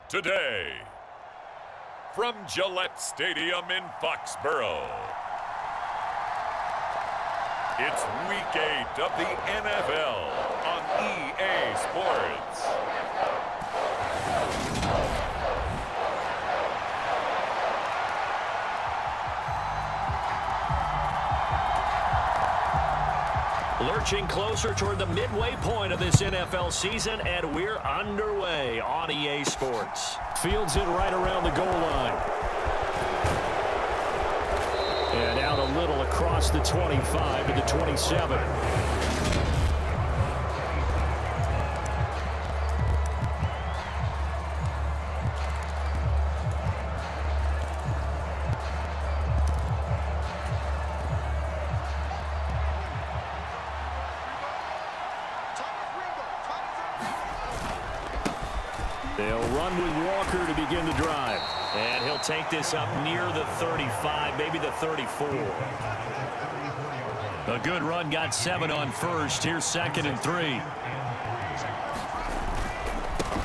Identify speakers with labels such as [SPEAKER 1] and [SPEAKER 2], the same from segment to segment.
[SPEAKER 1] today. From Gillette Stadium in Foxborough, it's Week 8 of the NFL on EA Sports.
[SPEAKER 2] Lurching closer toward the midway point of this NFL season, and we're underway on EA Sports.
[SPEAKER 3] Fields it right around the goal line. And out a little across the 25 to the 27.
[SPEAKER 2] They'll run with Walker to begin the drive. And he'll take this up near the 35, maybe the 34. A good run, got 7 on first. Here's 2nd and 3.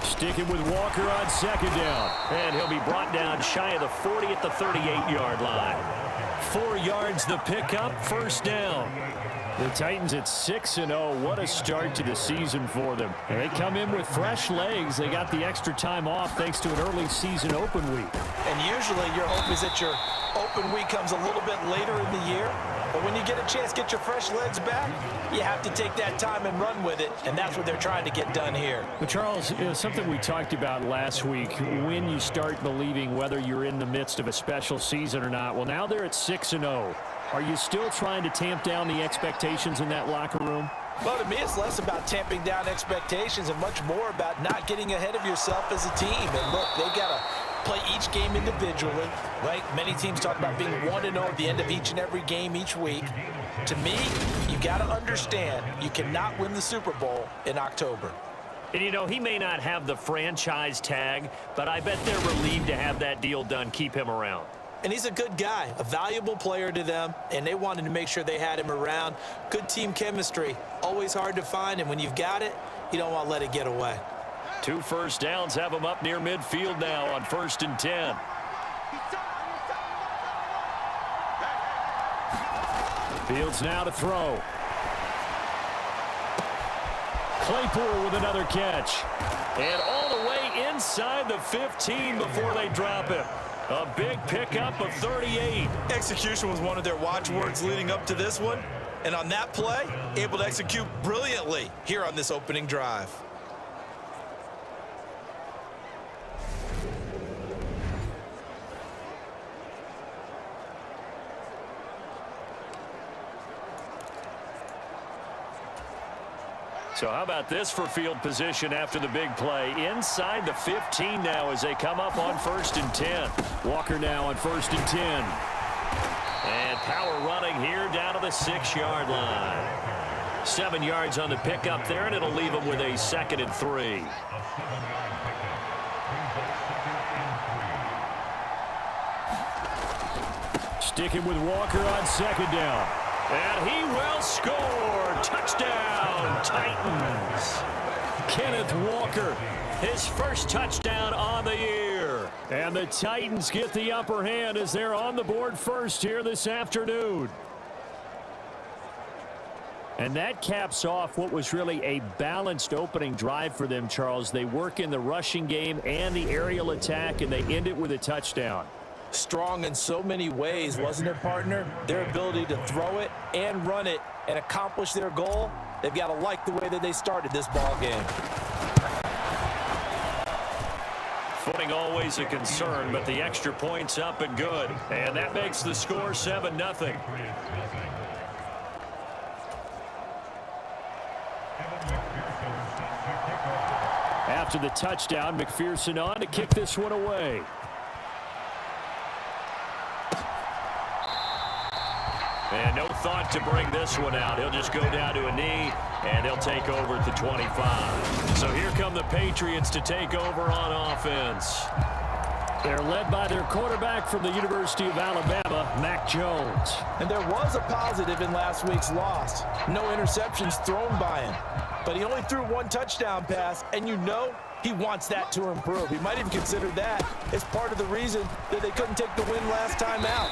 [SPEAKER 3] Sticking with Walker on 2nd down.
[SPEAKER 2] And he'll be brought down shy of the 40 at the 38-yard line. 4 yards the pickup, 1st down.
[SPEAKER 3] The Titans at 6-0. What a start to the season for them. And they come in with fresh legs. They got the extra time off thanks to an early season open week.
[SPEAKER 4] And usually your hope is that your open week comes a little bit later in the year. But when you get a chance to get your fresh legs back, you have to take that time and run with it. And that's what they're trying to get done here.
[SPEAKER 3] But Charles, something we talked about last week, when you start believing whether you're in the midst of a special season or not. Well, now they're at 6-0. Are you still trying to tamp down the expectations in that locker room?
[SPEAKER 4] Well, to me, it's less about tamping down expectations and much more about not getting ahead of yourself as a team. And look, they got to play each game individually, right? Many teams talk about being 1-0 at the end of each and every game each week. To me, you got to understand you cannot win the Super Bowl in October.
[SPEAKER 2] And, you know, he may not have the franchise tag, but I bet they're relieved to have that deal done, keep him around.
[SPEAKER 4] And he's a good guy, a valuable player to them, and they wanted to make sure they had him around. Good team chemistry, always hard to find, and when you've got it, you don't want to let it get away.
[SPEAKER 2] 2 first downs have him up near midfield now on 1st and 10.
[SPEAKER 3] Fields now to throw. Claypool with another catch.
[SPEAKER 2] And all the way inside the 15 before they drop him. A big pickup of 38.
[SPEAKER 4] Execution was one of their watchwords leading up to this one. And on that play, able to execute brilliantly here on this opening drive.
[SPEAKER 2] So how about this for field position after the big play? Inside the 15 now as they come up on 1st and 10.
[SPEAKER 3] Walker now on 1st and 10.
[SPEAKER 2] And power running here down to the 6-yard line. 7 yards on the pickup there, and it'll leave them with a 2nd and 3.
[SPEAKER 3] Sticking with Walker on 2nd down.
[SPEAKER 2] And he will score. Touchdown, Titans.
[SPEAKER 3] Kenneth Walker,
[SPEAKER 2] his first touchdown on the year.
[SPEAKER 3] And the Titans get the upper hand as they're on the board first here this afternoon. And that caps off what was really a balanced opening drive for them, Charles. They work in the rushing game and the aerial attack, and they end it with a touchdown.
[SPEAKER 4] Strong in so many ways, wasn't it, partner? Their ability to throw it and run it and accomplish their goal, they've got to like the way that they started this ball game.
[SPEAKER 2] Footing always a concern, but the extra point's up and good. And that makes the score 7-0.
[SPEAKER 3] After the touchdown, McPherson on to kick this one away.
[SPEAKER 2] And no thought to bring this one out. He'll just go down to a knee, and they'll take over at the 25. So here come the Patriots to take over on offense.
[SPEAKER 3] They're led by their quarterback from the University of Alabama, Mac Jones.
[SPEAKER 4] And there was a positive in last week's loss. No interceptions thrown by him. but he only threw one touchdown pass, and you know he wants that to improve. He might even consider that as part of the reason that they couldn't take the win last time out.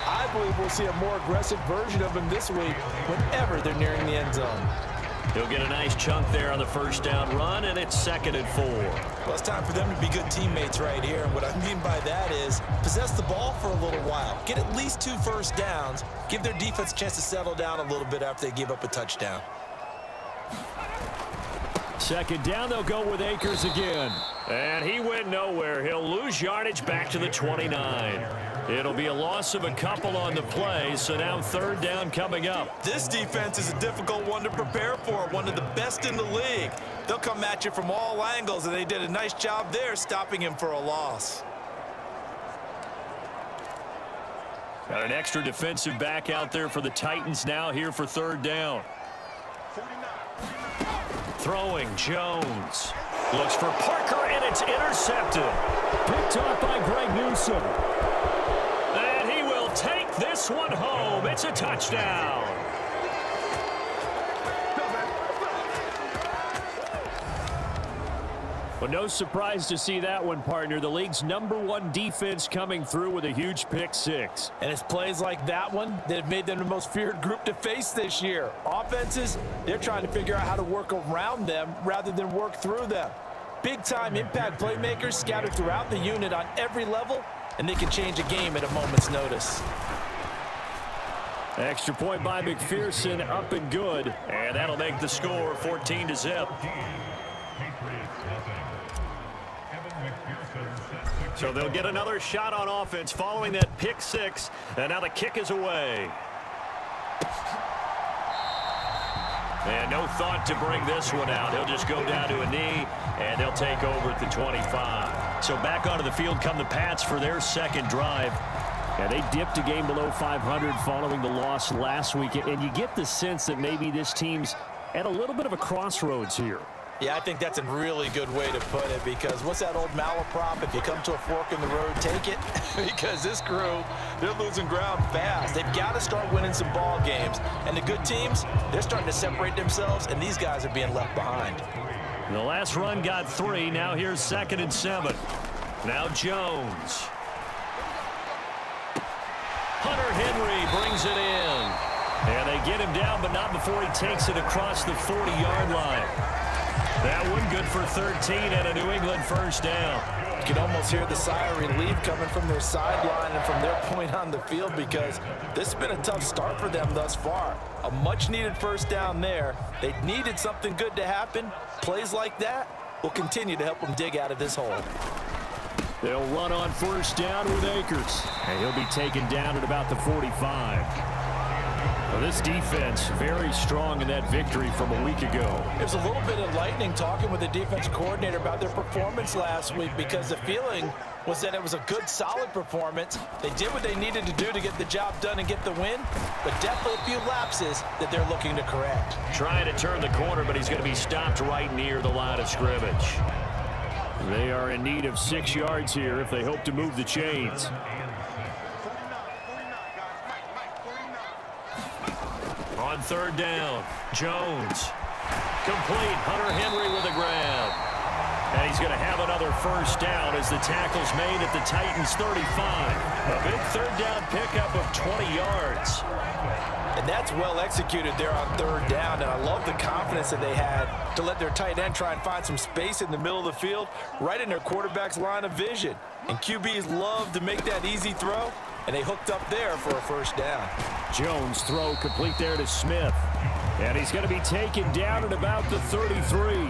[SPEAKER 4] I believe we'll see a more aggressive version of him this week whenever they're nearing the end zone.
[SPEAKER 2] He'll get a nice chunk there on the first down run, and it's 2nd and 4.
[SPEAKER 4] Well, it's time for them to be good teammates right here. And what I mean by that is possess the ball for a little while. Get at least 2 first downs. Give their defense a chance to settle down a little bit after they give up a touchdown.
[SPEAKER 3] 2nd down, they'll go with Akers again.
[SPEAKER 2] And he went nowhere. He'll lose yardage back to the 29. It'll be a loss of a couple on the play, so now 3rd down coming up.
[SPEAKER 4] This defense is a difficult one to prepare for, one of the best in the league. They'll come at you from all angles, and they did a nice job there stopping him for a loss.
[SPEAKER 2] Got an extra defensive back out there for the Titans now here for 3rd down. Throwing Jones. Looks for Parker, and it's intercepted.
[SPEAKER 3] Picked off by Greg Newsome.
[SPEAKER 2] And he will take this one home. It's a touchdown.
[SPEAKER 3] Well, no surprise to see that one, partner. The league's #1 defense coming through with a huge pick 6.
[SPEAKER 4] And it's plays like that one that have made them the most feared group to face this year. Offenses, they're trying to figure out how to work around them rather than work through them. Big-time impact playmakers scattered throughout the unit on every level, and they can change a game at a moment's notice.
[SPEAKER 3] Extra point by McPherson, up and good.
[SPEAKER 2] And that'll make the score 14-0. So they'll get another shot on offense following that pick 6. And now the kick is away. And no thought to bring this one out. He'll just go down to a knee, and they'll take over at the 25. So back onto the field come the Pats for their 2nd drive.
[SPEAKER 3] Yeah, they dipped a game below 500 following the loss last week. And you get the sense that maybe this team's at a little bit of a crossroads here.
[SPEAKER 4] Yeah, I think that's a really good way to put it, because what's that old malaprop? If you come to a fork in the road, take it. Because this crew, they're losing ground fast. They've got to start winning some ball games. And the good teams, they're starting to separate themselves, and these guys are being left behind.
[SPEAKER 2] The last run got 3. Now here's 2nd and 7. Now Jones. Hunter Henry brings it in. And they get him down, but not before he takes it across the 40-yard line. That one good for 13 and a New England first down.
[SPEAKER 4] You can almost hear the sigh of relief coming from their sideline and from their point on the field, because this has been a tough start for them thus far. A much-needed first down there. They needed something good to happen. Plays like that will continue to help them dig out of this hole.
[SPEAKER 3] They'll run on first down with Akers. And he'll be taken down at about the 45. Well, this defense very strong in that victory from a week ago.
[SPEAKER 4] It was a little bit enlightening talking with the defense coordinator about their performance last week, because the feeling was that it was a good, solid performance. They did what they needed to do to get the job done and get the win, but definitely a few lapses that they're looking to correct.
[SPEAKER 2] Trying to turn the corner, but he's going to be stopped right near the line of scrimmage.
[SPEAKER 3] They are in need of 6 yards here if they hope to move the chains.
[SPEAKER 2] On 3rd down, Jones. Complete. Hunter Henry with a grab. And he's going to have another first down as the tackle's made at the Titans' 35. A big 3rd down pickup of 20 yards.
[SPEAKER 4] And that's well executed there on 3rd down. And I love the confidence that they had to let their tight end try and find some space in the middle of the field, right in their quarterback's line of vision. And QBs love to make that easy throw, and they hooked up there for a first down.
[SPEAKER 3] Jones throw complete there to Smith. And he's going to be taken down at about the 33.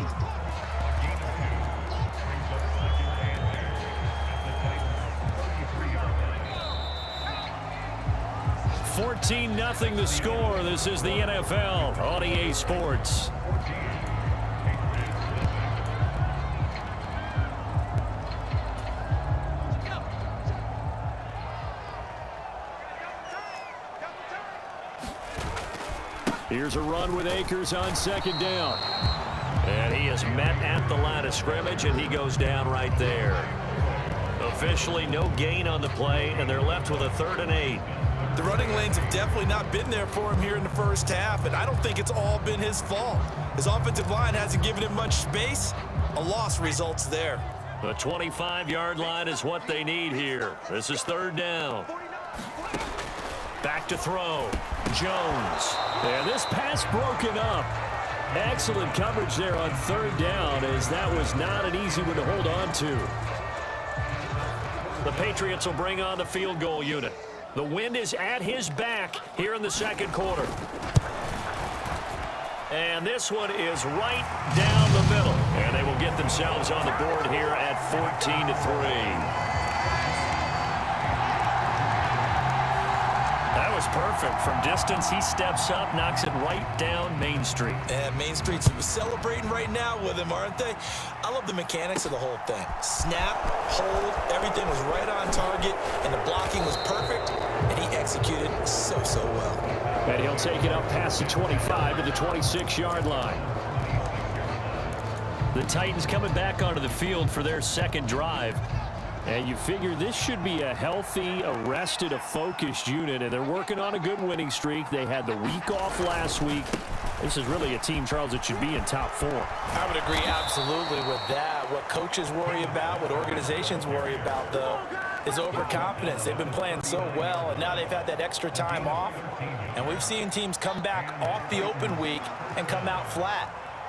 [SPEAKER 3] 14-0 the score. This is the NFL on EA Sports. Here's a run with Akers on 2nd down.
[SPEAKER 2] And he is met at the line of scrimmage, and he goes down right there. Officially no gain on the play, and they're left with a 3rd and 8.
[SPEAKER 4] The running lanes have definitely not been there for him here in the first half, and I don't think it's all been his fault. His offensive line hasn't given him much space. A loss results there.
[SPEAKER 2] The 25-yard line is what they need here. This is third down. Back to throw. Jones.
[SPEAKER 3] And this pass broken up. Excellent coverage there on third down, as that was not an easy one to hold on to.
[SPEAKER 2] The Patriots will bring on the field goal unit. The wind is at his back here in the second quarter. And this one is right down the middle. And they will get themselves on the board here at 14-3. That was perfect. From distance, he steps up, knocks it right down Main Street.
[SPEAKER 4] And Main Street's celebrating right now with him, aren't they? I love the mechanics of the whole thing. Snap, hold, everything was right on target, and the blocking was perfect, and he executed so well.
[SPEAKER 3] And he'll take it up past the 25 to the 26-yard line. The Titans coming back onto the field for their second drive. And you figure this should be a healthy, a focused unit, and they're working on a good winning streak. They had the week off last week. This is really a team, Charles, that should be in top 4.
[SPEAKER 4] I would agree absolutely with that. What coaches worry about, what organizations worry about, though, is overconfidence. They've been playing so well, and now they've had that extra time off. And we've seen teams come back off the open week and come out flat.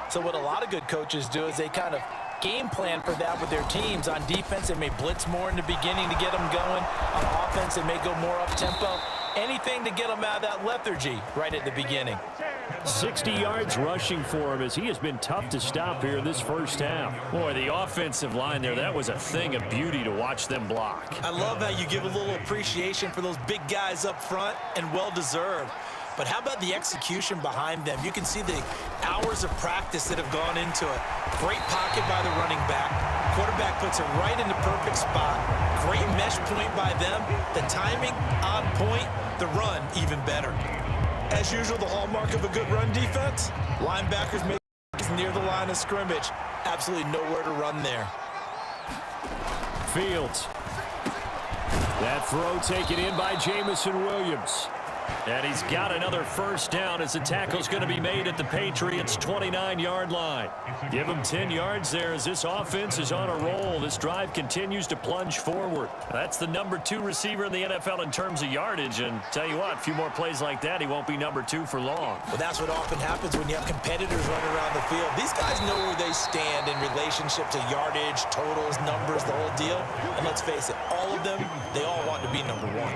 [SPEAKER 4] So what a lot of good coaches do is they kind of game plan for that with their teams. On defense, they may blitz more in the beginning to get them going. On offense, they may go more up-tempo. Anything to get them out of that lethargy right at the beginning.
[SPEAKER 3] 60 yards rushing for him, as he has been tough to stop here this first half.
[SPEAKER 2] Boy, the offensive line there, that was a thing of beauty to watch them block.
[SPEAKER 4] I love how you give a little appreciation for those big guys up front, and well-deserved. But how about the execution behind them? You can see the hours of practice that have gone into it. Great pocket by the running back. Quarterback puts it right in the perfect spot. Great mesh point by them. The timing on point. The run even better. As usual, the hallmark of a good run defense, linebackers make near the line of scrimmage. Absolutely nowhere to run there.
[SPEAKER 3] Fields. That throw taken in by Jamison Williams.
[SPEAKER 2] And he's got another first down as the tackle's going to be made at the Patriots' 29-yard line. Give them 10 yards there as this offense is on a roll. This drive continues to plunge forward. That's the number 2 receiver in the NFL in terms of yardage. And tell you what, a few more plays like that, he won't be number 2 for long.
[SPEAKER 4] Well, that's what often happens when you have competitors running around the field. These guys know where they stand in relationship to yardage, totals, numbers, the whole deal. And let's face it, all of them, they all want to be number 1.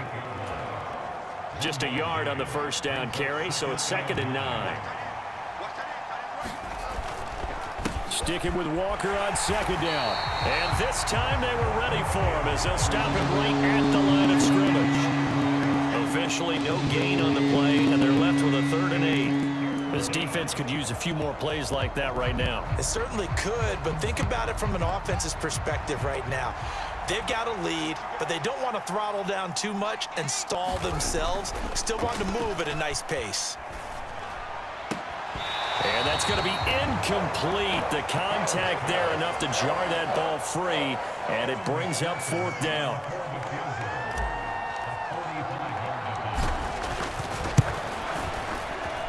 [SPEAKER 2] Just a yard on the first down carry, so it's 2nd and 9.
[SPEAKER 3] Sticking with Walker on 2nd down.
[SPEAKER 2] And this time they were ready for him as they'll stop him right at the line of scrimmage. Officially no gain on the play, and they're left with a 3rd and 8. This defense could use a few more plays like that right now.
[SPEAKER 4] It certainly could, but think about it from an offense's perspective right now. They've got a lead, but they don't want to throttle down too much and stall themselves. Still want to move at a nice pace.
[SPEAKER 2] And that's going to be incomplete. The contact there enough to jar that ball free, and it brings up 4th down.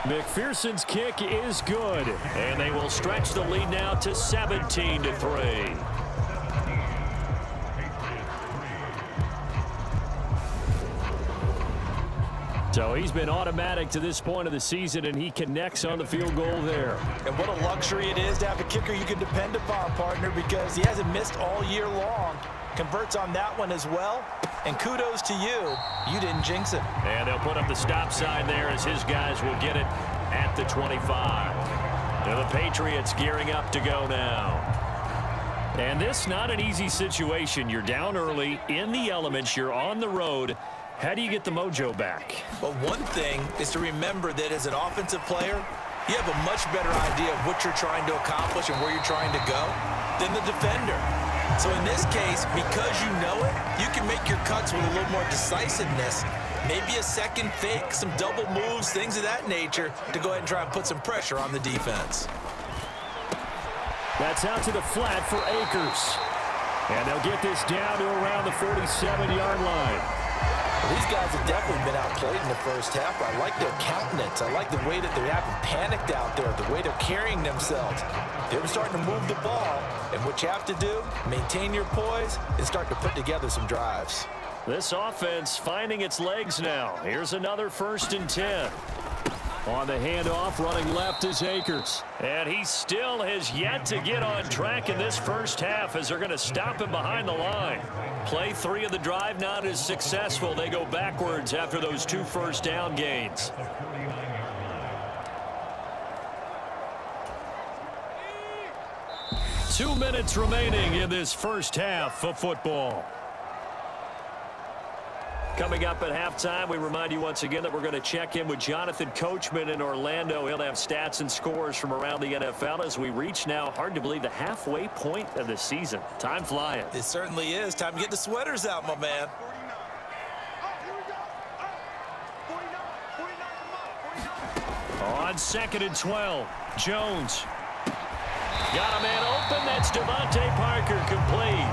[SPEAKER 3] McPherson's kick is good.
[SPEAKER 2] And they will stretch the lead now to 17-3.
[SPEAKER 3] So he's been automatic to this point of the season, and he connects on the field goal there.
[SPEAKER 4] And what a luxury it is to have a kicker you can depend upon, partner, because he hasn't missed all year long. Converts on that one as well. And kudos to you. You didn't jinx it.
[SPEAKER 2] And they'll put up the stop sign there as his guys will get it at the 25. Now the Patriots gearing up to go now.
[SPEAKER 3] And this not an easy situation. You're down early, in the elements, you're on the road. How do you get the mojo back?
[SPEAKER 4] Well, one thing is to remember that as an offensive player, you have a much better idea of what you're trying to accomplish and where you're trying to go than the defender. So in this case, because you know it, you can make your cuts with a little more decisiveness. Maybe a second fake, some double moves, things of that nature to go ahead and try and put some pressure on the defense.
[SPEAKER 3] That's out to the flat for Akers. And they'll get this down to around the 47-yard line.
[SPEAKER 4] These guys have definitely been outplayed in the first half. I like their countenance. I like the way that they haven't panicked out there, the way they're carrying themselves. They're starting to move the ball, and what you have to do, maintain your poise and start to put together some drives.
[SPEAKER 3] This offense finding its legs now. Here's another 1st and 10. On the handoff, running left is Akers. And he still has yet to get on track in this first half as they're going to stop him behind the line. Play 3 of the drive not as successful. They go backwards after those 2 first down gains. Two minutes remaining in this first half of football. Coming up at halftime, we remind you once again that we're going to check in with Jonathan Coachman in Orlando. He'll have stats and scores from around the NFL as we reach now, hard to believe, the halfway point of the season. Time flying.
[SPEAKER 4] It certainly is. Time to get the sweaters out, my man.
[SPEAKER 3] On 2nd and 12, Jones. Got a man open. That's Devontae Parker, complete.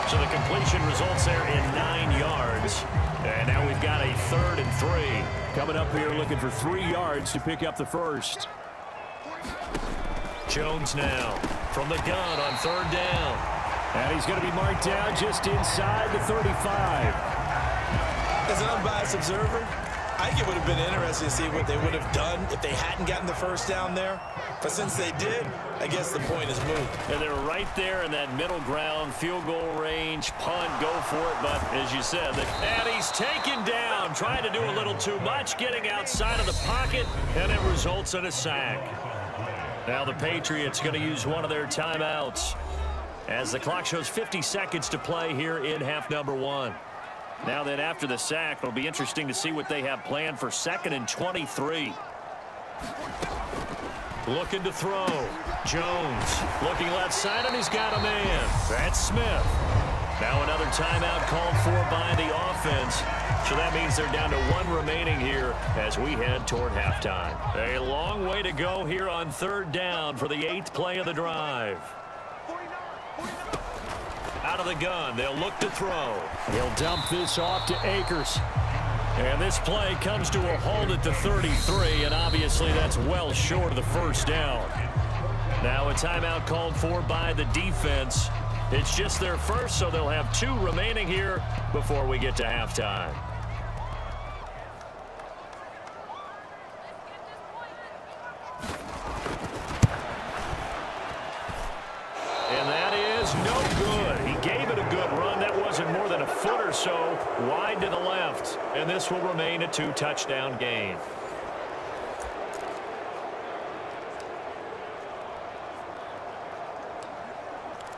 [SPEAKER 3] So the completion results there in 9 yards. And now we've got a 3rd and 3. Coming up here looking for 3 yards to pick up the first. Jones now from the gun on 3rd down. And he's going to be marked down just inside the 35.
[SPEAKER 4] As an unbiased observer, I think it would have been interesting to see what they would have done if they hadn't gotten the first down there. But since they did, I guess the point is moot.
[SPEAKER 3] And they're right there in that middle ground, field goal range, punt, go for it. But as you said, and he's taken down, trying to do a little too much, getting outside of the pocket, and it results in a sack. Now the Patriots going to use one of their timeouts as the clock shows 50 seconds to play here in half number 1. Now then, after the sack, it'll be interesting to see what they have planned for 2nd and 23. Looking to throw. Jones looking left side, and he's got a man. That's Smith. Now another timeout called for by the offense. So that means they're down to 1 remaining here as we head toward halftime. A long way to go here on 3rd down for the 8th play of the drive. Out of the gun, they'll look to throw. He'll dump this off to Akers. And this play comes to a halt at the 33, and obviously that's well short of the first down. Now a timeout called for by the defense. It's just their first, so they'll have 2 remaining here before we get to halftime. And that is no good. He gave it a good run. That wasn't more than a foot or so wide to the left. And this will remain a 2-touchdown game.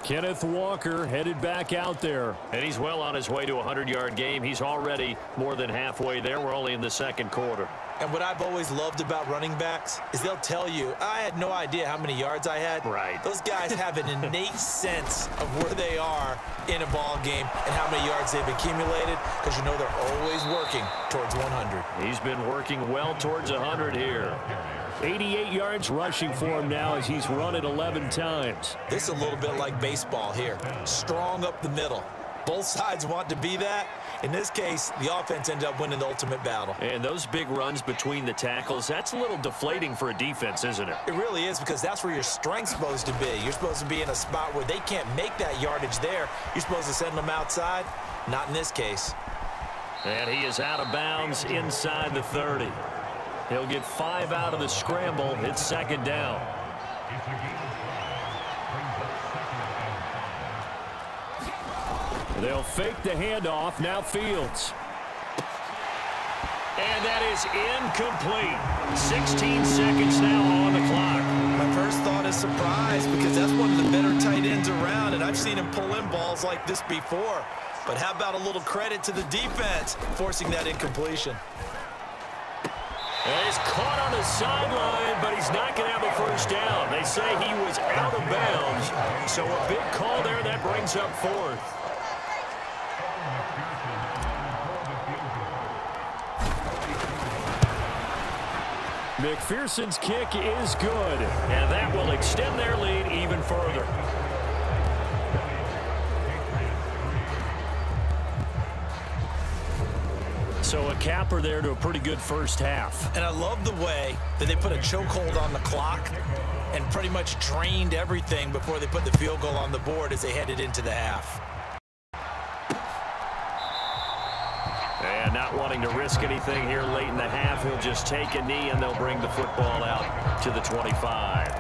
[SPEAKER 3] Kenneth Walker headed back out there. And he's well on his way to a 100-yard game. He's already more than halfway there. We're only in the 2nd quarter.
[SPEAKER 4] And what I've always loved about running backs is they'll tell you, I had no idea how many yards I had.
[SPEAKER 3] Right.
[SPEAKER 4] Those guys have an innate sense of where they are in a ball game and how many yards they've accumulated, because you know they're always working towards 100.
[SPEAKER 3] He's been working well towards 100 here. 88 yards rushing for him now as he's run it 11 times.
[SPEAKER 4] This is a little bit like baseball here. Strong up the middle. Both sides want to be that. In this case, the offense ended up winning the ultimate battle.
[SPEAKER 3] And those big runs between the tackles, that's a little deflating for a defense, isn't it?
[SPEAKER 4] It really is, because that's where your strength's supposed to be. You're supposed to be in a spot where they can't make that yardage there. You're supposed to send them outside. Not in this case.
[SPEAKER 3] And he is out of bounds inside the 30. He'll get 5 out of the scramble. It's 2nd down. They'll fake the handoff. Now Fields. And that is incomplete. 16 seconds now on the clock.
[SPEAKER 4] My first thought is surprise, because that's one of the better tight ends around, and I've seen him pull in balls like this before. But how about a little credit to the defense forcing that incompletion?
[SPEAKER 3] And he's caught on the sideline, but he's not going to have a first down. They say he was out of bounds. So a big call there that brings up 4th. McPherson's kick is good, and that will extend their lead even further. So a capper there to a pretty good first half.
[SPEAKER 4] And I love the way that they put a chokehold on the clock and pretty much drained everything before they put the field goal on the board as they headed into the half.
[SPEAKER 2] And not wanting to risk anything here late in the half, he'll just take a knee and they'll bring the football out to the 25.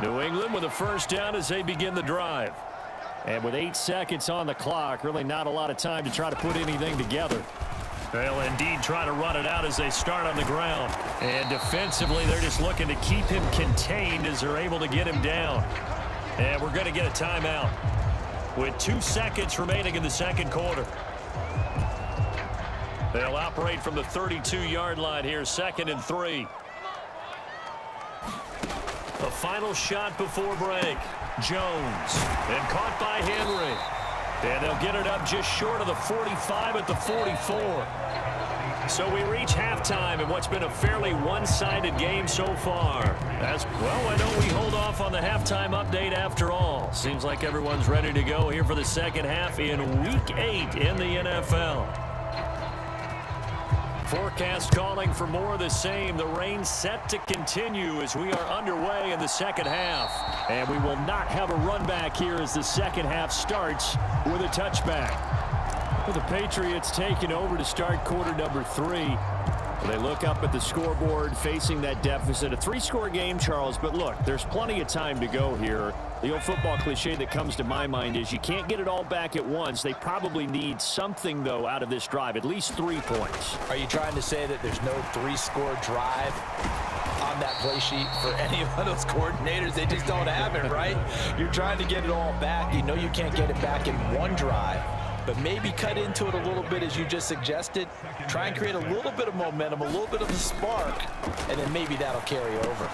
[SPEAKER 3] New England with a first down as they begin the drive. And with 8 seconds on the clock, really not a lot of time to try to put anything together. They'll indeed try to run it out as they start on the ground. And defensively, they're just looking to keep him contained as they're able to get him down. And we're going to get a timeout with 2 seconds remaining in the second quarter. They'll operate from the 32-yard line here, 2nd and 3. A final shot before break. Jones, and caught by Henry. And they'll get it up just short of the 45 at the 44. So we reach halftime in what's been a fairly one-sided game so far. As well, why don't we hold off on the halftime update after all? Seems like everyone's ready to go here for the second half in Week 8 in the NFL. Forecast calling for more of the same. The rain set to continue as we are underway in the second half. And we will not have a run back here as the second half starts with a touchback. With the Patriots taking over to start quarter number 3. They look up at the scoreboard facing that deficit. A 3-score game, Charles, but look, there's plenty of time to go here. The old football cliche that comes to my mind is you can't get it all back at once. They probably need something, though, out of this drive, at least 3 points.
[SPEAKER 4] Are you trying to say that there's no 3-score drive on that play sheet for any of those coordinators? They just don't have it, right? You're trying to get it all back. You know you can't get it back in one drive. But maybe cut into it a little bit as you just suggested. Try and create a little bit of momentum, a little bit of a spark, and then maybe that'll carry over.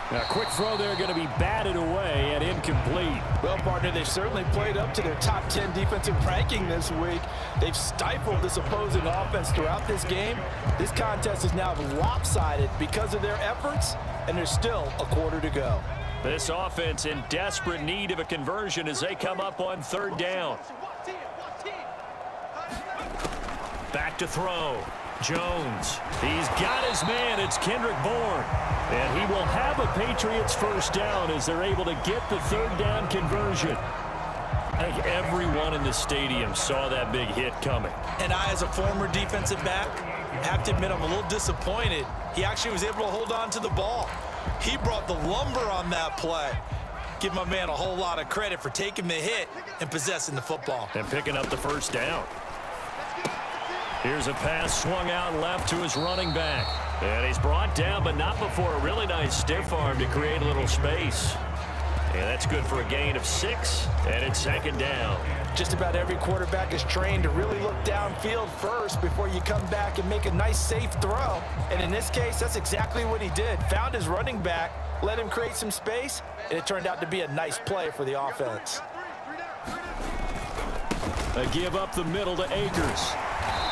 [SPEAKER 3] Now, quick throw there going to be batted away and incomplete.
[SPEAKER 4] Well, partner, they've certainly played up to their top 10 defensive ranking this week. They've stifled this opposing offense throughout this game. This contest is now lopsided because of their efforts, and there's still a quarter to go.
[SPEAKER 3] This offense in desperate need of a conversion as they come up on 3rd down. Back to throw. Jones. He's got his man. It's Kendrick Bourne. And he will have a Patriots first down as they're able to get the 3rd down conversion. I think everyone in the stadium saw that big hit coming.
[SPEAKER 4] And I, as a former defensive back, have to admit I'm a little disappointed. He actually was able to hold on to the ball. He brought the lumber on that play. Give my man a whole lot of credit for taking the hit and possessing the football.
[SPEAKER 3] And picking up the first down. Here's a pass swung out left to his running back. And he's brought down, but not before a really nice stiff arm to create a little space. And that's good for a gain of 6, and it's 2nd down.
[SPEAKER 4] Just about every quarterback is trained to really look downfield first before you come back and make a nice, safe throw. And in this case, that's exactly what he did. Found his running back, let him create some space, and it turned out to be a nice play for the offense.
[SPEAKER 3] A give up the middle to Akers.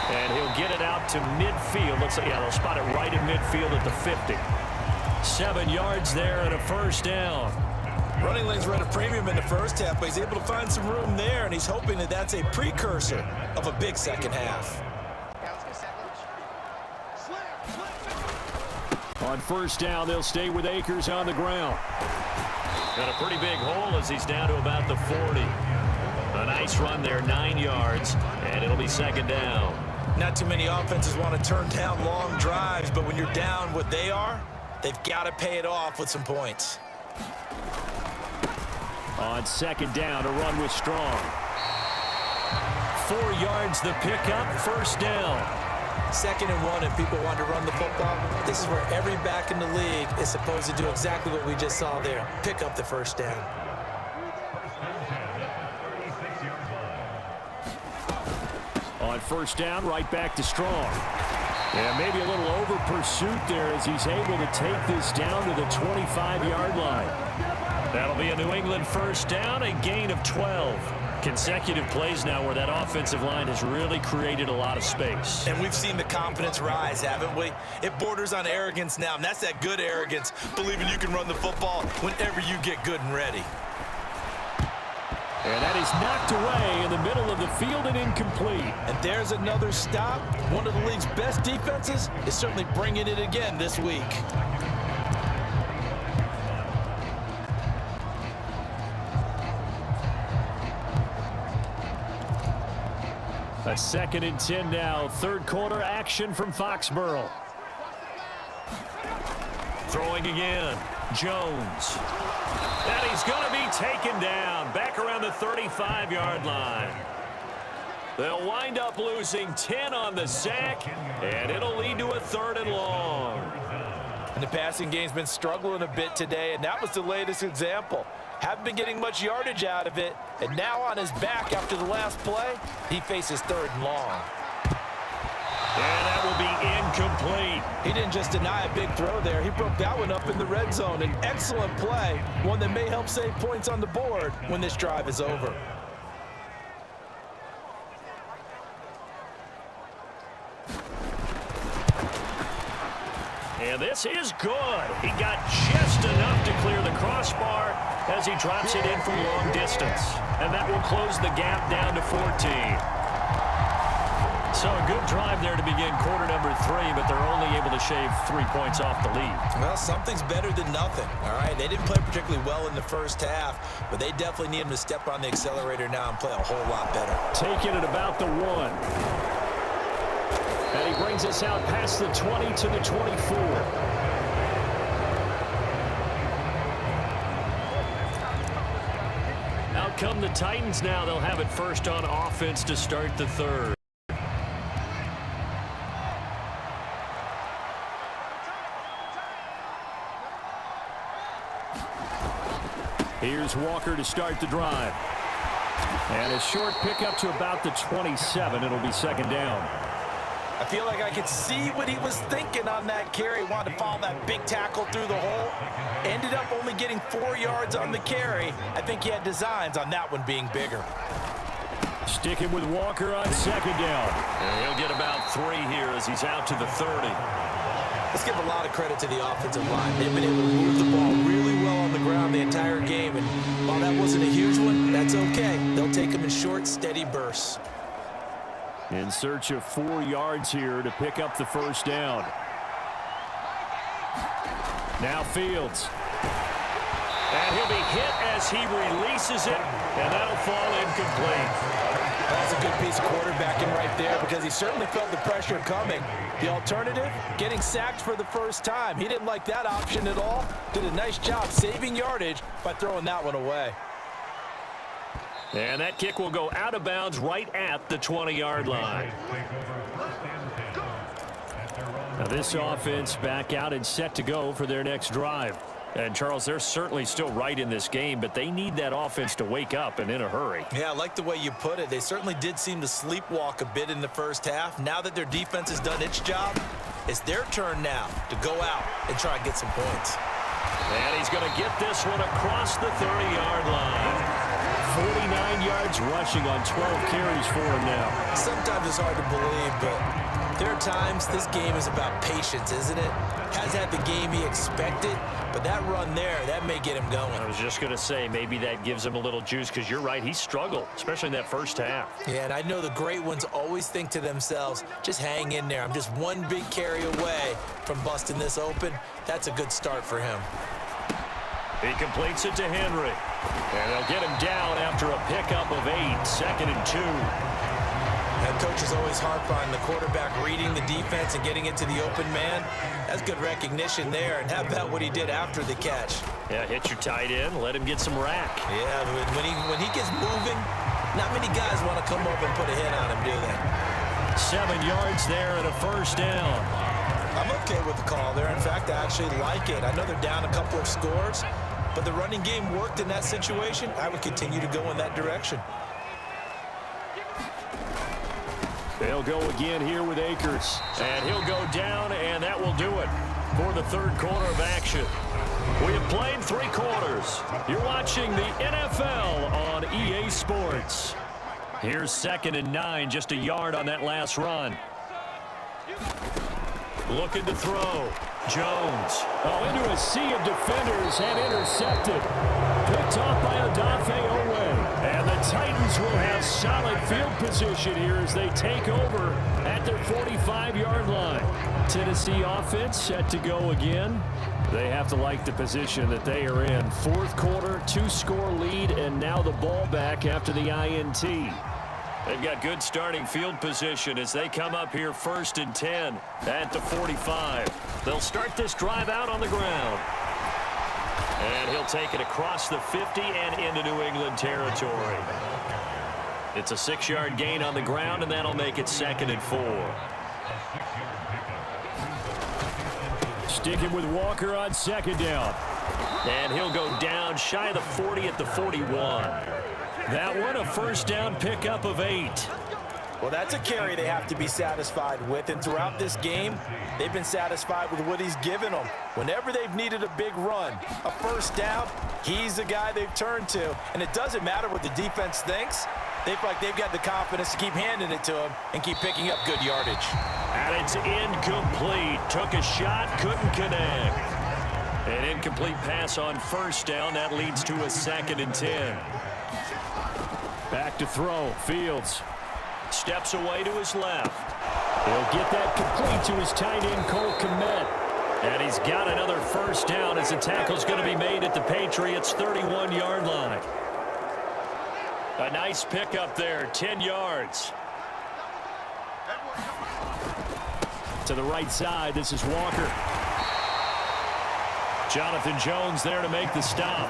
[SPEAKER 3] And he'll get it out to midfield. Looks like, yeah, they'll spot it right in midfield at the 50. 7 yards there and a first down.
[SPEAKER 4] Running lanes were at a premium in the first half, but he's able to find some room there, and he's hoping that that's a precursor of a big second half.
[SPEAKER 3] On first down, they'll stay with Akers on the ground.
[SPEAKER 2] Got a pretty big hole as he's down to about the 40. A nice run there, 9 yards, and it'll be 2nd down.
[SPEAKER 4] Not too many offenses want to turn down long drives, but when you're down what they are, they've got to pay it off with some points.
[SPEAKER 3] On 2nd down, a run with Strong. 4 yards the pickup, first down.
[SPEAKER 4] 2nd and 1, and people want to run the football. This is where every back in the league is supposed to do exactly what we just saw there. Pick up the first down.
[SPEAKER 3] On first down, right back to Strong. Yeah, maybe a little over pursuit there as he's able to take this down to the 25-yard line. That'll be a New England first down, a gain of 12. Consecutive plays now where that offensive line has really created a lot of space.
[SPEAKER 4] And we've seen the confidence rise, haven't we? It borders on arrogance now, and that's that good arrogance, believing you can run the football whenever you get good and ready.
[SPEAKER 3] And that is knocked away in the middle of the field and incomplete.
[SPEAKER 4] And there's another stop. One of the league's best defenses is certainly bringing it again this week.
[SPEAKER 3] A 2nd and 10 now. Third quarter action from Foxborough.
[SPEAKER 2] Throwing again. Jones. And he's going to be taken down back around the 35-yard line. They'll wind up losing 10 on the sack, and it'll lead to a 3rd and long.
[SPEAKER 4] And the passing game's been struggling a bit today, and that was the latest example. Haven't been getting much yardage out of it, and now on his back after the last play, he faces 3rd and long.
[SPEAKER 2] And that will be incomplete.
[SPEAKER 4] He didn't just deny a big throw there. He broke that one up in the red zone. An excellent play, one that may help save points on the board when this drive is over.
[SPEAKER 2] And this is good. He got just enough to clear the crossbar as he drops it in from long distance. And that will close the gap down to 14. So a good drive there to begin quarter number 3, but they're only able to shave 3 points off the lead.
[SPEAKER 4] Well, something's better than nothing, all right? They didn't play particularly well in the first half, but they definitely need him to step on the accelerator now and play a whole lot better.
[SPEAKER 3] Taking it about the 1. And he brings us out past the 20 to the 24. Out come the Titans now. They'll have it first on offense to start the 3rd. Here's Walker to start the drive. And a short pickup to about the 27. It'll be 2nd down.
[SPEAKER 4] I feel like I could see what he was thinking on that carry. Wanted to follow that big tackle through the hole. Ended up only getting 4 yards on the carry. I think he had designs on that one being bigger.
[SPEAKER 3] Sticking with Walker on 2nd down.
[SPEAKER 2] And he'll get about 3 here as he's out to the 30.
[SPEAKER 4] Let's give a lot of credit to the offensive line. They've been able to move the ball really well on the ground the entire game. And while that wasn't a huge one, that's okay. They'll take them in short, steady bursts.
[SPEAKER 3] In search of 4 yards here to pick up the 1st down. Now Fields. And he'll be hit as he releases it, and that'll fall incomplete.
[SPEAKER 4] That's a good piece of quarterbacking right there because he certainly felt the pressure coming. The alternative, getting sacked for the first time. He didn't like that option at all. Did a nice job saving yardage by throwing that one away.
[SPEAKER 2] And that kick will go out of bounds right at the 20-yard line.
[SPEAKER 3] Now this offense back out and set to go for their next drive. And, Charles, they're certainly still right in this game, but they need that offense to wake up and in a hurry.
[SPEAKER 4] Yeah, I like the way you put it. They certainly did seem to sleepwalk a bit in the first half. Now that their defense has done its job, it's their turn now to go out and try and get some points.
[SPEAKER 2] And he's going to get this one across the 30-yard line.
[SPEAKER 3] 49 yards rushing on 12 carries for him now.
[SPEAKER 4] Sometimes it's hard to believe, but there are times this game is about patience, isn't it? Has had the game he expected, but that run there, that may get him going.
[SPEAKER 2] I was just going to say, maybe that gives him a little juice because you're right, he struggled, especially in that first half.
[SPEAKER 4] Yeah, and I know the great ones always think to themselves, just hang in there. I'm just one big carry away from busting this open. That's a good start for him.
[SPEAKER 2] He completes it to Henry. And they'll get him down after a pickup of 8, 2nd and 2.
[SPEAKER 4] And coaches always harp on the quarterback reading the defense and getting it to the open man. That's good recognition there. And how about what he did after the catch?
[SPEAKER 2] Yeah, hit your tight end, let him get some rack.
[SPEAKER 4] Yeah, when he gets moving, not many guys want to come up and put a hit on him, do they?
[SPEAKER 3] 7 yards there and a 1st down.
[SPEAKER 4] I'm okay with the call there. In fact, I actually like it. I know they're down a couple of scores, but the running game worked in that situation. I would continue to go in that direction.
[SPEAKER 3] They'll go again here with Akers.
[SPEAKER 2] And he'll go down, and that will do it for the 3rd quarter of action. We have played 3 quarters. You're watching the NFL on EA Sports. Here's 2nd and 9, just a yard on that last run. Looking to throw. Jones.
[SPEAKER 3] Oh, into a sea of defenders and intercepted. Picked off by Odafe Oweh. And the Titans will have solid field position here as they take over at their 45-yard line. Tennessee offense set to go again. They have to like the position that they are in. Fourth quarter, 2-score lead, and now the ball back after the INT.
[SPEAKER 2] They've got good starting field position as they come up here 1st and 10 at the 45. They'll start this drive out on the ground. And he'll take it across the 50 and into New England territory. It's a 6-yard gain on the ground, and that'll make it 2nd and 4.
[SPEAKER 3] Sticking with Walker on 2nd down.
[SPEAKER 2] And he'll go down shy of the 40 at the 41.
[SPEAKER 3] That one a 1st down pickup of 8.
[SPEAKER 4] Well, that's a carry they have to be satisfied with, and throughout this game, they've been satisfied with what he's given them. Whenever they've needed a big run, a 1st down, he's the guy they've turned to. And it doesn't matter what the defense thinks. They feel like they've got the confidence to keep handing it to him and keep picking up good yardage.
[SPEAKER 2] And it's incomplete. Took a shot, couldn't connect. An incomplete pass on 1st down. That leads to a 2nd and 10.
[SPEAKER 3] Back to throw. Fields
[SPEAKER 2] steps away to his left.
[SPEAKER 3] He'll get that complete to his tight end, Cole Kmet.
[SPEAKER 2] And he's got another 1st down as the tackle's going to be made at the Patriots' 31-yard line. A nice pickup there, 10 yards.
[SPEAKER 3] To the right side, this is Walker. Jonathan Jones there to make the stop.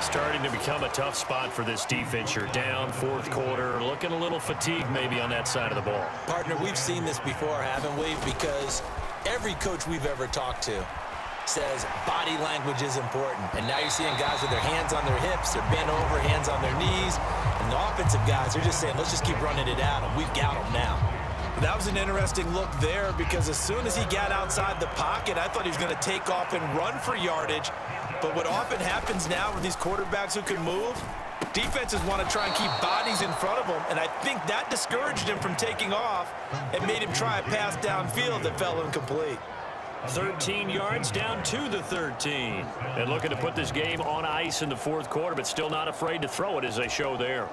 [SPEAKER 2] Starting to become a tough spot for this defense. You're down 4th quarter, looking a little fatigued maybe on that side of the ball.
[SPEAKER 4] Partner, we've seen this before, haven't we? Because every coach we've ever talked to says body language is important. And now you're seeing guys with their hands on their hips, they're bent over, hands on their knees. And the offensive guys, they're just saying, let's just keep running it at them. We've got them now. That was an interesting look there because as soon as he got outside the pocket, I thought he was going to take off and run for yardage. But what often happens now with these quarterbacks who can move, defenses want to try and keep bodies in front of them, and I think that discouraged him from taking off and made him try a pass downfield that fell incomplete.
[SPEAKER 2] 13 yards down to the 13. And looking to put this game on ice in the 4th quarter, but still not afraid to throw it as they show there.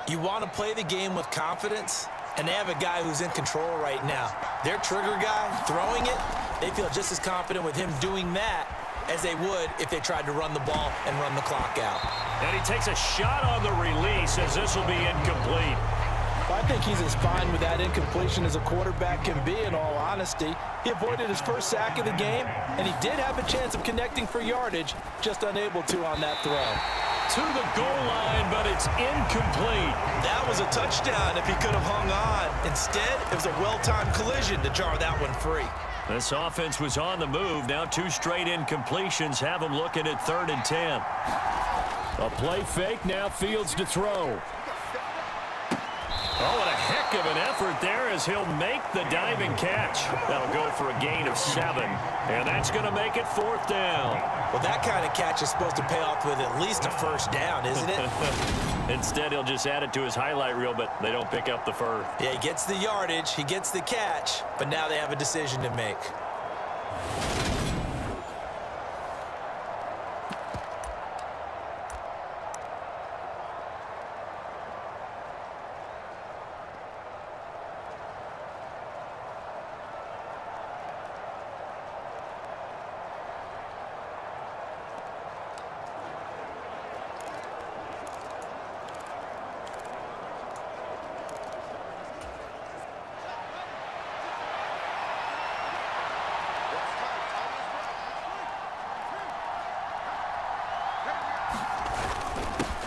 [SPEAKER 4] You want to play the game with confidence, and they have a guy who's in control right now. Their trigger guy throwing it, they feel just as confident with him doing that as they would if they tried to run the ball and run the clock out.
[SPEAKER 2] And he takes a shot on the release as this will be incomplete.
[SPEAKER 4] Well, I think he's as fine with that incompletion as a quarterback can be, in all honesty. He avoided his 1st sack of the game, and he did have a chance of connecting for yardage, just unable to on that throw.
[SPEAKER 2] To the goal line, but it's incomplete.
[SPEAKER 4] That was a touchdown if he could have hung on. Instead, it was a well-timed collision to jar that one free.
[SPEAKER 2] This offense was on the move. Now 2 straight incompletions have them looking at 3rd and 10.
[SPEAKER 3] A play fake, now Fields to throw.
[SPEAKER 2] Oh, and a heck of an effort there as he'll make the diving catch. That'll go for a gain of 7, and that's going to make it 4th down.
[SPEAKER 4] Well, that kind of catch is supposed to pay off with at least a 1st down, isn't it?
[SPEAKER 2] Instead, he'll just add it to his highlight reel, but they don't pick up the first.
[SPEAKER 4] Yeah, he gets the yardage, he gets the catch, but now they have a decision to make.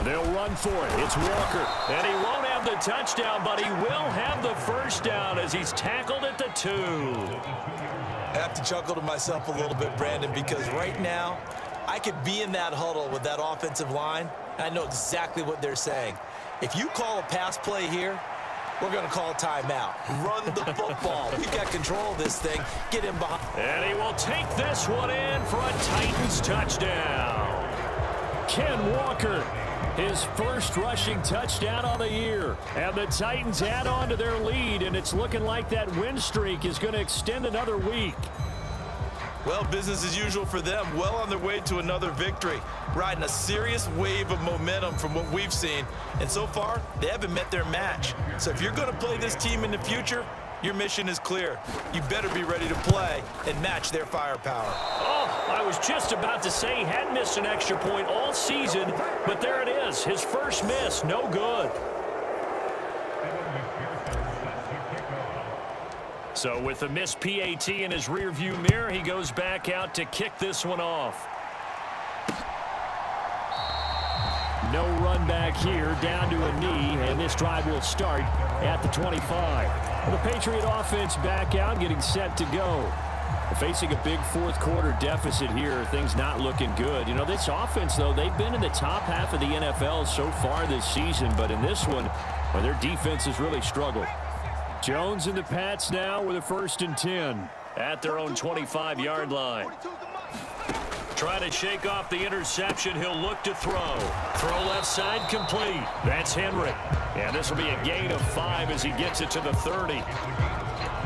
[SPEAKER 3] They'll run for it. It's Walker.
[SPEAKER 2] And he won't have the touchdown, but he will have the 1st down as he's tackled at the 2.
[SPEAKER 4] I have to chuckle to myself a little bit, Brandon, because right now I could be in that huddle with that offensive line, and I know exactly what they're saying. If you call a pass play here, we're going to call a timeout. Run the football. We've got control of this thing. Get him behind.
[SPEAKER 2] And he will take this one in for a Titans touchdown.
[SPEAKER 3] Ken Walker, his 1st rushing touchdown on the year. And the Titans add on to their lead, and it's looking like that win streak is going to extend another week.
[SPEAKER 4] Well, business as usual for them. Well on their way to another victory. Riding a serious wave of momentum from what we've seen. And so far, they haven't met their match. So if you're going to play this team in the future, your mission is clear. You better be ready to play and match their firepower.
[SPEAKER 3] Oh, I was just about to say he hadn't missed an extra point all season, but there it is. His first miss, no good. So with the missed PAT in his rearview mirror, he goes back out to kick this one off. No run back here, down to a knee, and this drive will start at the 25. The Patriot offense back out, getting set to go. Facing a big fourth quarter deficit here, things not looking good. You know, this offense, though, they've been in the top half of the NFL so far this season, but in this one, well, their defense has really struggled. Jones and the Pats now with a 1st and 10 at their own 25-yard line. Trying to shake off the interception. He'll look to throw. Throw left side complete. That's Henry. And this will be a gain of 5 as he gets it to the 30.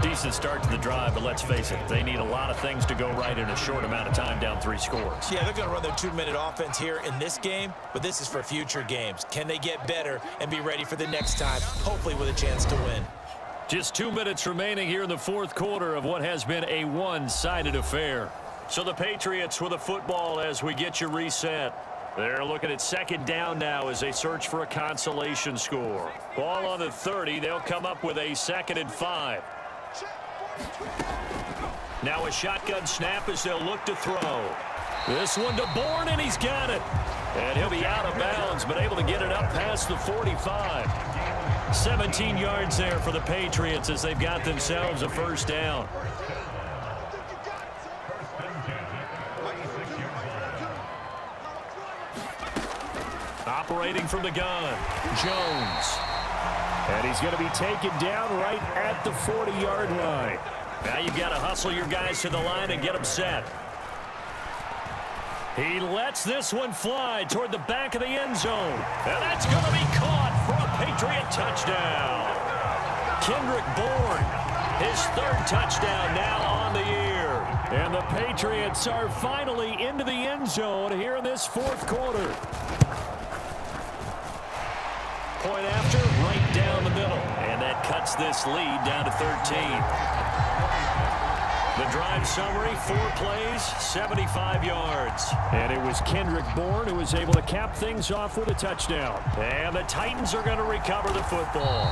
[SPEAKER 3] Decent start to the drive, but let's face it, they need a lot of things to go right in a short amount of time, down 3 scores.
[SPEAKER 4] Yeah, they're going to run their 2-minute offense here in this game, but this is for future games. Can they get better and be ready for the next time, hopefully with a chance to win?
[SPEAKER 3] Just 2 minutes remaining here in the fourth quarter of what has been a one-sided affair. So the Patriots with a football as we get you reset. They're looking at 2nd down now as they search for a consolation score. Ball on the 30. They'll come up with a 2nd and 5. Now a shotgun snap as they'll look to throw. This one to Bourne, and he's got it. And he'll be out of bounds, but able to get it up past the 45. 17 yards there for the Patriots as they've got themselves a 1st down. Operating from the gun, Jones. And he's going to be taken down right at the 40-yard line. Now you've got to hustle your guys to the line and get them set. He lets this one fly toward the back of the end zone. And that's going to be caught for a Patriot touchdown. Kendrick Bourne, his 3rd touchdown now on the year. And the Patriots are finally into the end zone here in this fourth quarter. Point after, right down the middle. And that cuts this lead down to 13. The drive summary, 4 plays, 75 yards. And it was Kendrick Bourne who was able to cap things off with a touchdown. And the Titans are going to recover the football.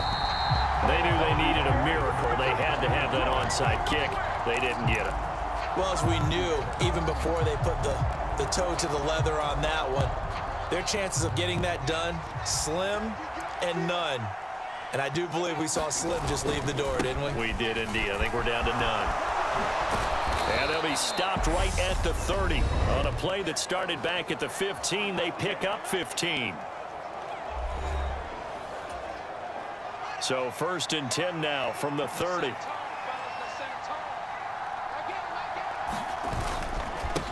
[SPEAKER 3] They knew they needed a miracle. They had to have that onside kick. They didn't get it.
[SPEAKER 4] Well, as we knew, even before they put the toe to the leather on that one, their chances of getting that done, slim and none. And I do believe we saw Slim just leave the door, didn't we?
[SPEAKER 3] We did indeed. I think we're down to none. And they'll be stopped right at the 30. On a play that started back at the 15, they pick up 15. So 1st and 10 now from the 30.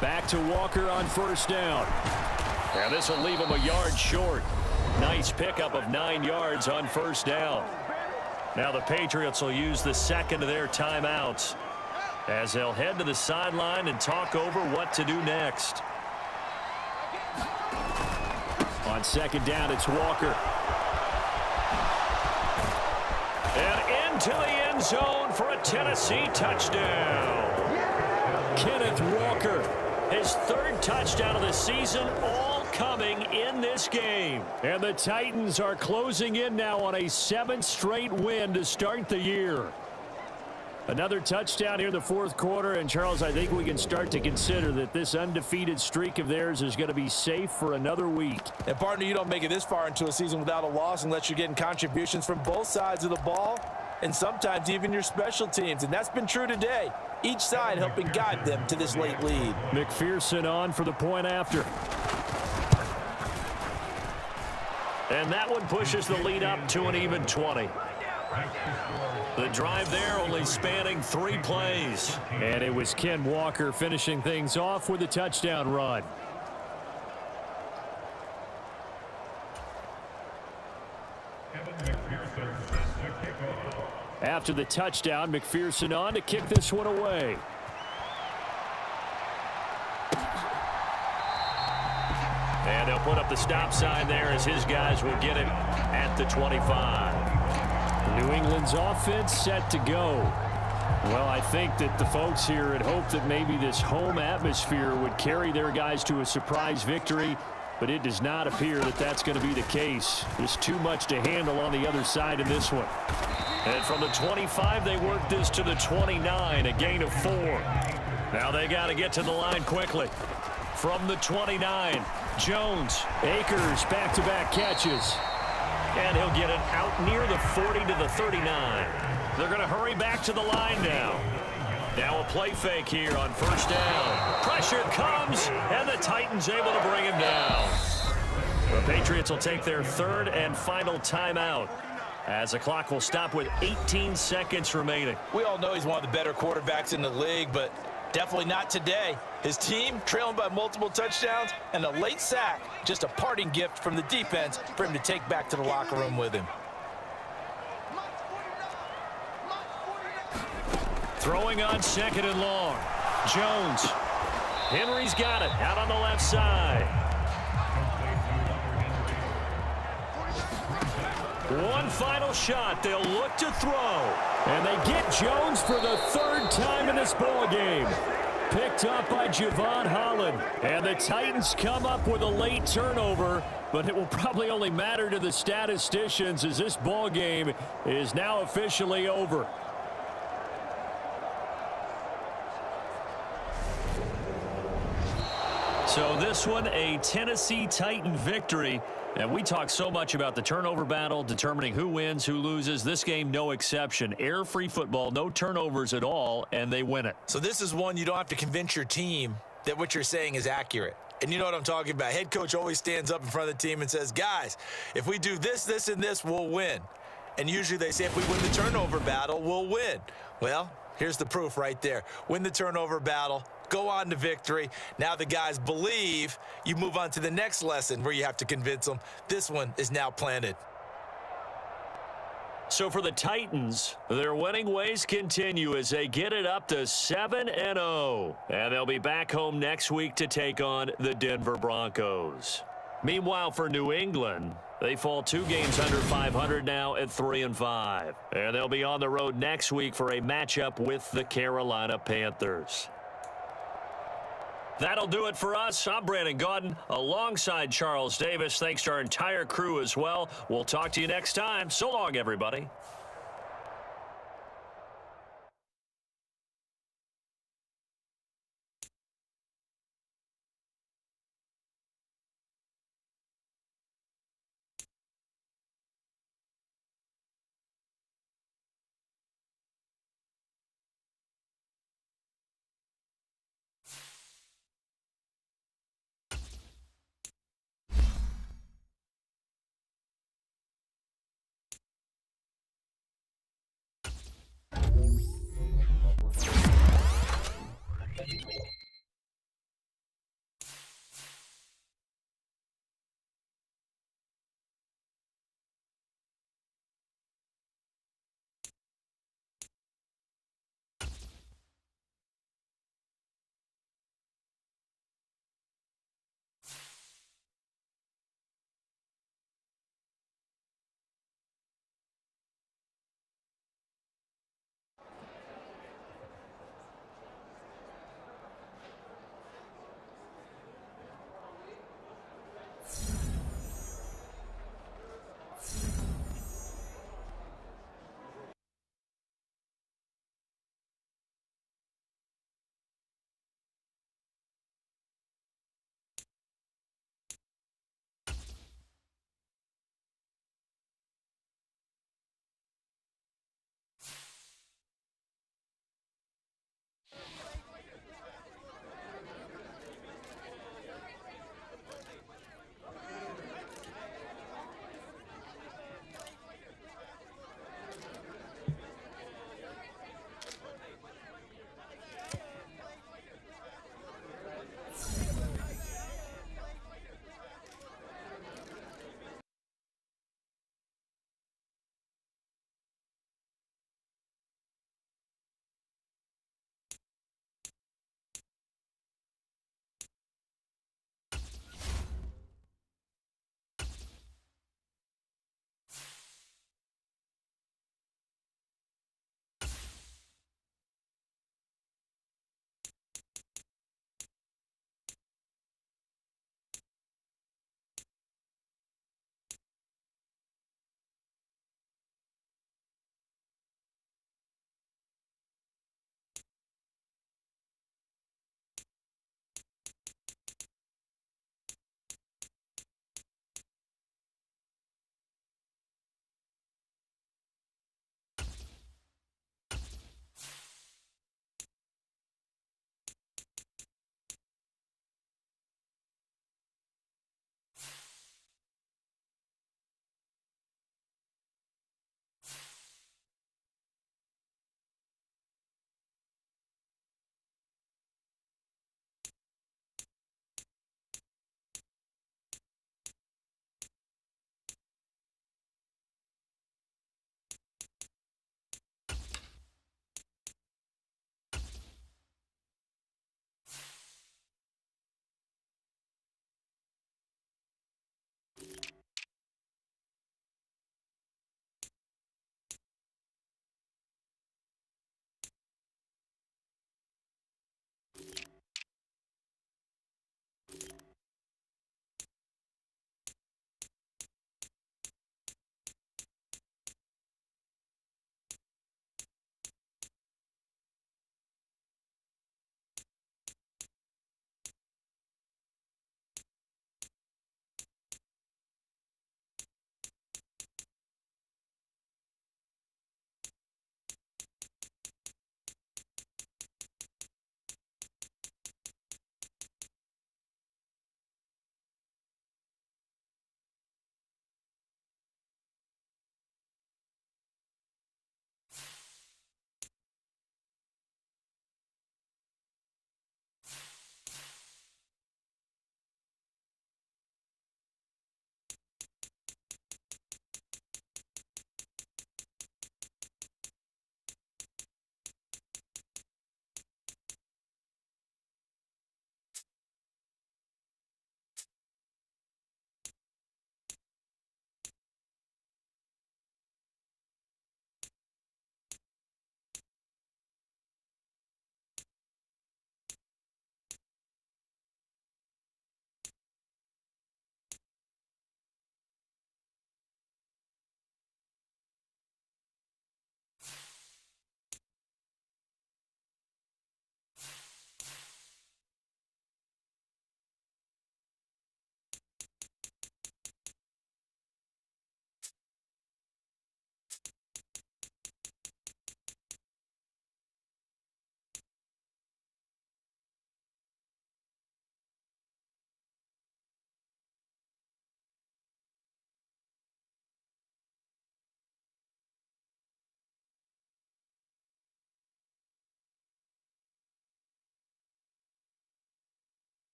[SPEAKER 3] Back to Walker on 1st down. And this will leave him a yard short. Nice pickup of 9 yards on 1st down. Now the Patriots will use the 2nd of their timeouts as they'll head to the sideline and talk over what to do next. On 2nd down, it's Walker. And into the end zone for a Tennessee touchdown. Kenneth Walker, his 3rd touchdown of the season, all coming in this game. And the Titans are closing in now on a 7th straight win to start the year. Another touchdown here in the fourth quarter, and Charles, I think we can start to consider that this undefeated streak of theirs is going to be safe for another week.
[SPEAKER 4] And partner, you don't make it this far into a season without a loss unless you're getting contributions from both sides of the ball and sometimes even your special teams, and that's been true today. Each side helping guide them to this late lead.
[SPEAKER 3] McPherson on for the point after. And that one pushes the lead up to an even 20. The drive there only spanning 3 plays. And it was Ken Walker finishing things off with a touchdown run. After the touchdown, McPherson on to kick this one away.
[SPEAKER 2] And they'll put up the stop sign there as his guys will get it at the 25.
[SPEAKER 3] New England's offense set to go. Well, I think that the folks here had hoped that maybe this home atmosphere would carry their guys to a surprise victory, but it does not appear that that's going to be the case. There's too much to handle on the other side in this one.
[SPEAKER 2] And from the 25, they work this to the 29, a gain of 4. Now they got to get to the line quickly. From the 29, Jones.
[SPEAKER 3] Akers back-to-back catches.
[SPEAKER 2] And he'll get it out near the 40 to the 39. They're going to hurry back to the line now. Now a play fake here on first down. Pressure comes, and the Titans able to bring him down. The Patriots will take their third and final timeout as the clock will stop with 18 seconds remaining.
[SPEAKER 4] We all know he's one of the better quarterbacks in the league, but definitely not today. His team trailing by multiple touchdowns and a late sack. Just a parting gift from the defense for him to take back to the locker room with him.
[SPEAKER 2] Throwing on second and long. Jones. Henry's got it out on the left side. One final shot. They'll look to throw.
[SPEAKER 3] And they get Jones for the third time in this ball game. Picked up by Javon Holland. And the Titans come up with a late turnover, but it will probably only matter to the statisticians as this ball game is now officially over.
[SPEAKER 2] So this one, a Tennessee Titan victory. And we talk so much about the turnover battle, determining who wins, who loses. This game, no exception. Air-free football, no turnovers at all, and they win it.
[SPEAKER 4] So this is one you don't have to convince your team that what you're saying is accurate. And you know what I'm talking about. Head coach always stands up in front of the team and says, guys, if we do this, this, and this, we'll win. And usually they say if we win the turnover battle, we'll win. Well, here's the proof right there. Win the turnover battle. Go on to victory. Now the guys believe. You move on to the next lesson where you have to convince them. This one is now planted.
[SPEAKER 2] So for the Titans, their winning ways continue as they get it up to 7-0. And they'll be back home next week to take on the Denver Broncos. Meanwhile, for New England, they fall 2 games under 500 now at 3-5. And they'll be on the road next week for a matchup with the Carolina Panthers. That'll do it for us. I'm Brandon Gaudin alongside Charles Davis. Thanks to our entire crew as well. We'll talk to you next time. So long, everybody.